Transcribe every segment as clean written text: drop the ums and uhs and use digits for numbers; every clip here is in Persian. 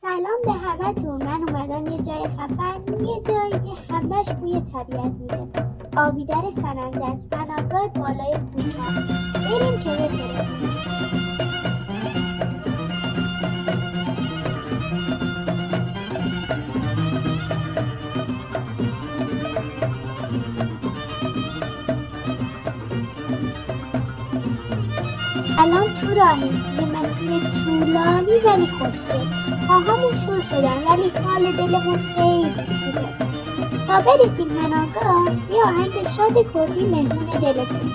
سلام به همتون. من اومدم یه جای خفن، یه جایی که همش بوی طبیعت میده. آبیدر سنندج، پناهگاه بالای کوه‌ها. بریم که بترکیم. الان تو راهیم، یه مسیر طولانی ولی خوشگل. پاهامون شل شدن ولی حال دلمون خیلی خوبه. تا برسیم پناهگاه یه آهنگ شاد کردی مهمون دلتون.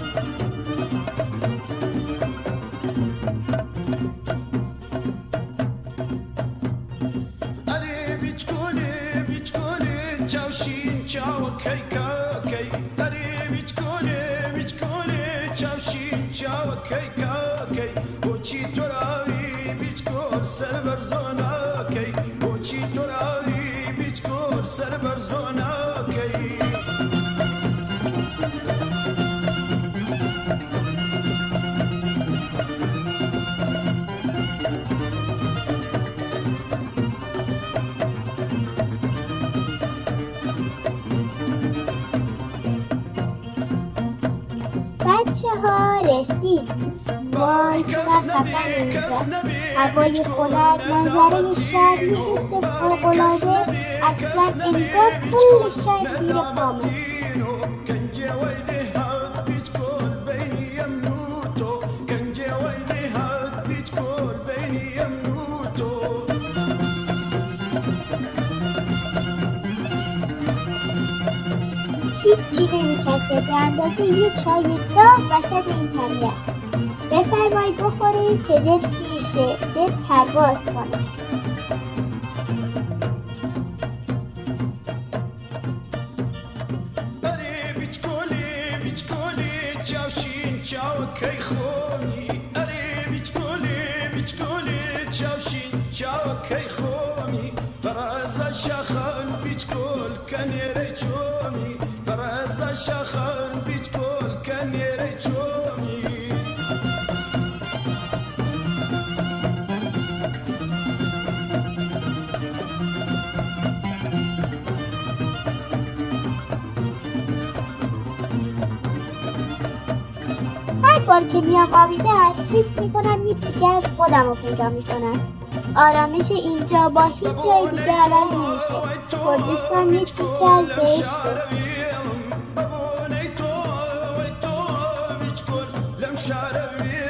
بچه ها رسید. وای چقدر خفن اینجا. هوای خنک، منظره شهر، یه حس فوق‌العاده. اصلا انگار کل شهر زیر پامه. هیچی نمیچسبه به اندازه یه چای داغ وسط این طبیعت. بفرمایید بخورید که دل سیر شه، دل پرواز کنه. هر بار که میام آبیدر حس میکنم یه تیکه از خودم رو پیدا میکنم. آرامش اینجا با هیچ جای دیگه عوض نمیشه. کردستان یه تیکه از بهشته. شعري